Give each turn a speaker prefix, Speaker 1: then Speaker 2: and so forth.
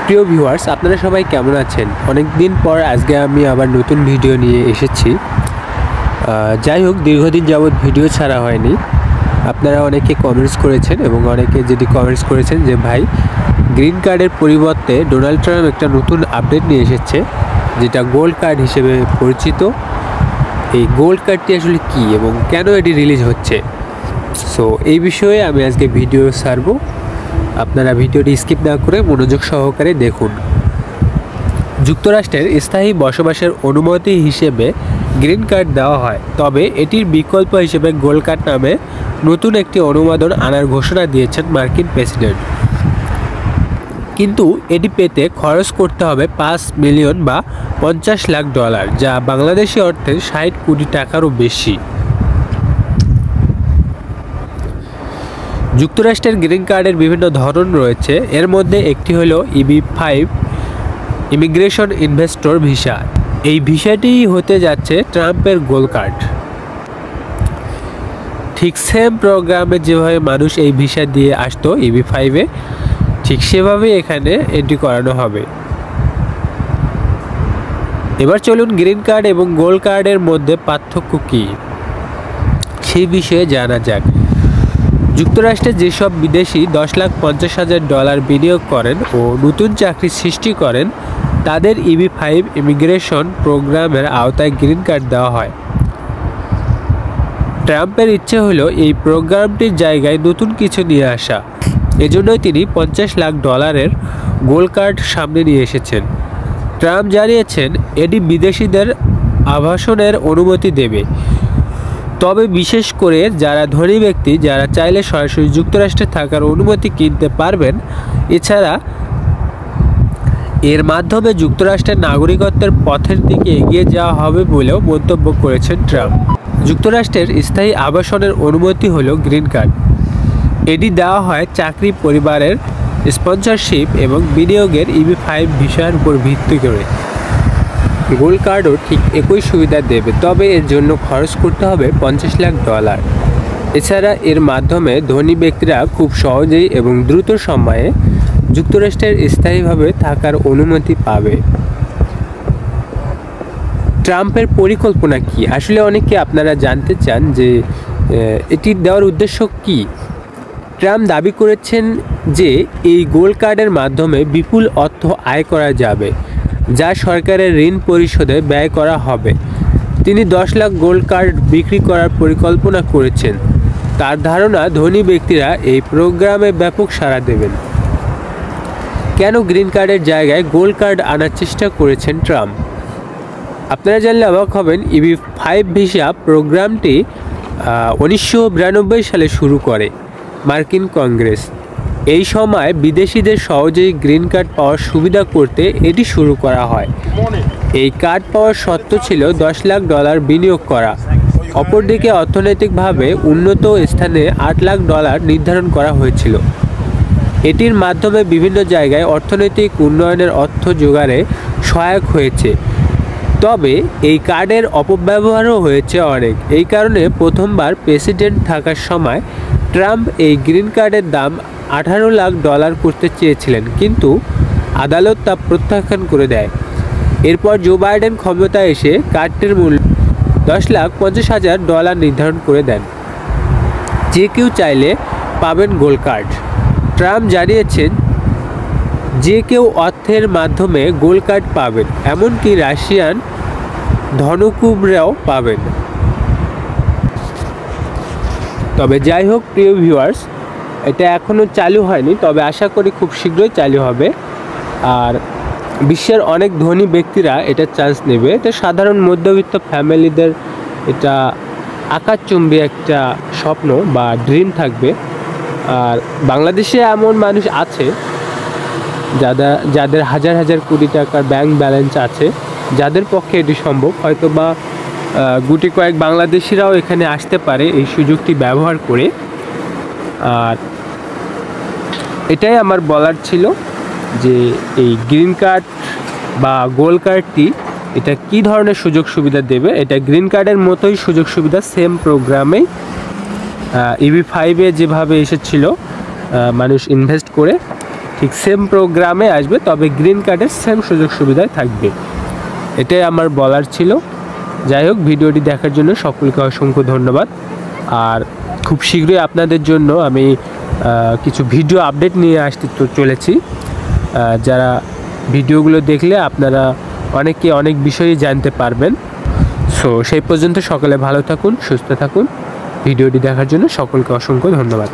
Speaker 1: প্রিয় ভিউয়ার্স, আপনারা সবাই কেমন আছেন? অনেক দিন পর আজকে আমি আবার নতুন ভিডিও নিয়ে এসেছি। যাই হোক, দীর্ঘদিন যাবৎ ভিডিও ছাড়া হয়নি। আপনারা অনেকে কমেন্টস করেছেন এবং অনেকে যদি কমেন্টস করেছেন যে ভাই, গ্রিন কার্ডের পরিবর্তে ডোনাল্ড ট্রাম্প একটা নতুন আপডেট নিয়ে এসেছে, যেটা গোল্ড কার্ড হিসেবে পরিচিত। এই গোল্ড কার্ডটি আসলে কী এবং কেন এটি রিলিজ হচ্ছে, সো এই বিষয়ে আমি আজকে ভিডিও ছাড়ব। আপনারা ভিডিওটি স্কিপ না করে মনোযোগ সহকারে দেখুন। যুক্তরাষ্ট্রের স্থায়ী বসবাসের অনুমতি হিসেবে গ্রিন কার্ড দেওয়া হয়, তবে এটির বিকল্প হিসেবে গোল্ড কার্ড নামে নতুন একটি অনুমোদন আনার ঘোষণা দিয়েছেন মার্কিন প্রেসিডেন্ট। কিন্তু এটি পেতে খরচ করতে হবে 5 মিলিয়ন বা $50 লাখ, যা বাংলাদেশি অর্থে 60 কোটি টাকারও বেশি। যুক্তরাষ্ট্রের গ্রিন কার্ডের বিভিন্ন ধরন রয়েছে, এর মধ্যে একটি হলো EB-5 ইমিগ্রেশন ইনভেস্টর ভিসা। এই ভিসাটি হতে যাচ্ছে ট্রাম্পের গোল্ড কার্ড। ঠিক সেম প্রোগ্রামে যেভাবে মানুষ এই ভিসা দিয়ে আসতো EB-5-এ, ঠিক সেভাবেই এখানে এন্ট্রি করানো হবে। এবার চলুন গ্রিন কার্ড এবং গোল্ড কার্ডের মধ্যে পার্থক্য কী সেই বিষয়ে জানা যাক। যুক্তরাষ্ট্রে যেসব বিদেশি $10,50,000 বিনিয়োগ করেন ও নতুন চাকরি সৃষ্টি করেন, তাদের EB-5 ইমিগ্রেশন প্রোগ্রামের আওতায় গ্রিন কার্ড দেওয়া হয়। ট্রাম্পের ইচ্ছে হলো এই প্রোগ্রামটির জায়গায় নতুন কিছু নিয়ে আসা, এজন্যই তিনি $50 লাখ গোল্ড কার্ড সামনে নিয়ে এসেছেন। ট্রাম্প জানিয়েছেন এটি বিদেশিদের আবাসনের অনুমতি দেবে, তবে বিশেষ করে যারা ধনী ব্যক্তি, যারা চাইলে সরাসরি যুক্তরাষ্ট্রে থাকার অনুমতি কিনতে পারবেন। এছাড়া এর মাধ্যমে যুক্তরাষ্ট্রের নাগরিকত্বের পথের দিকে এগিয়ে যাওয়া হবে বলেও মন্তব্য করেছেন ট্রাম্প। যুক্তরাষ্ট্রের স্থায়ী আবাসনের অনুমতি হলো গ্রিন কার্ড। এটি দেওয়া হয় চাকরি, পরিবারের স্পন্সরশিপ এবং বিনিয়োগের EB-5 ভিসার উপর ভিত্তি করে। গোল্ড কার্ডও ঠিক একই সুবিধা দেবে, তবে এর জন্য খরচ করতে হবে $50 লাখ। এছাড়া এর মাধ্যমে ধনী ব্যক্তিরা খুব সহজেই এবং দ্রুত সময়ে যুক্তরাষ্ট্রের স্থায়ীভাবে থাকার অনুমতি পাবে। ট্রাম্পের পরিকল্পনা কি? আসলে অনেকে আপনারা জানতে চান যে এটি দেওয়ার উদ্দেশ্য কি। ট্রাম্প দাবি করেছেন যে এই গোল্ড কার্ডের মাধ্যমে বিপুল অর্থ আয় করা যাবে, যা সরকারের ঋণ পরিশোধে ব্যয় করা হবে। তিনি 10 লাখ গোল্ড কার্ড বিক্রি করার পরিকল্পনা করেছেন। তার ধারণা ধনী ব্যক্তিরা এই প্রোগ্রামে ব্যাপক সাড়া দেবেন। কেন গ্রিন কার্ডের জায়গায় গোল্ড কার্ড আনার চেষ্টা করেছেন ট্রাম্প? আপনারা জানলে অবাক হবেন। EB-5 ভিসা প্রোগ্রামটি 1992 সালে শুরু করে মার্কিন কংগ্রেস। এই সময় বিদেশিদের সহজেই গ্রিন কার্ড পাওয়ার সুবিধা করতে এটি শুরু করা হয়। এই কার্ড পাওয়ার শর্ত ছিল $10 লাখ বিনিয়োগ করা। অপরদিকে অর্থনৈতিকভাবে উন্নত স্থানে $8 লাখ নির্ধারণ করা হয়েছিল। এটির মাধ্যমে বিভিন্ন জায়গায় অর্থনৈতিক উন্নয়নের অর্থ জোগাড়ে সহায়ক হয়েছে, তবে এই কার্ডের অপব্যবহারও হয়েছে অনেক। এই কারণে প্রথমবার প্রেসিডেন্ট থাকার সময় ট্রাম্প এই গ্রিন কার্ডের দাম $18 লাখ করতে চেয়েছিলেন, কিন্তু আদালত তা প্রত্যাখ্যান করে দেয়। এরপর জো বাইডেন ক্ষমতায় এসে কার্ডটির মূল্য $10,50,000 নির্ধারণ করে দেন। যে কেউ চাইলে পাবেন গোল্ড কার্ড। ট্রাম্প জানিয়েছেন যে কেউ অর্থের মাধ্যমে গোল্ড কার্ড পাবেন, এমনকি রাশিয়ান ধনকুবরাও পাবেন। তবে যাই হোক প্রিয় ভিউয়ার্স, এটা এখনও চালু হয়নি, তবে আশা করি খুব শীঘ্রই চালু হবে। আর বিশ্বের অনেক ধনী ব্যক্তিরা এটা চান্স নেবে। এটা সাধারণ মধ্যবিত্ত ফ্যামিলিদের এটা আকাশচুম্বী একটা স্বপ্ন বা ড্রিম থাকবে। আর বাংলাদেশে এমন মানুষ আছে যাদের হাজার হাজার কোটি টাকার ব্যাংক ব্যালেন্স আছে, যাদের পক্ষে এটি সম্ভব। হয়তো বা গুটি কয়েক বাংলাদেশিরাও এখানে আসতে পারে এই সুযোগটি ব্যবহার করে। আর এটাই আমার বলার ছিল যে এই গ্রিন কার্ড বা গোল্ড কার্ডটি এটা কী ধরনের সুযোগ সুবিধা দেবে। এটা গ্রিন কার্ডের মতোই সুযোগ সুবিধা, সেম প্রোগ্রামেই EB-5-এ যেভাবে এসেছিল মানুষ ইনভেস্ট করে, ঠিক সেম প্রোগ্রামে আসবে, তবে গ্রিন কার্ডের সেম সুযোগ সুবিধায় থাকবে। এটাই আমার বলার ছিল। যাই হোক, ভিডিওটি দেখার জন্য সকলকে অসংখ্য ধন্যবাদ। আর খুব শীঘ্রই আপনাদের জন্য আমি কিছু ভিডিও আপডেট নিয়ে আসতে চলেছি। যারা ভিডিওগুলো দেখলে আপনারা অনেকে অনেক বিষয়ে জানতে পারবেন। সো সেই পর্যন্ত সকলে ভালো থাকুন, সুস্থ থাকুন। ভিডিওটি দেখার জন্য সকলকে অসংখ্য ধন্যবাদ।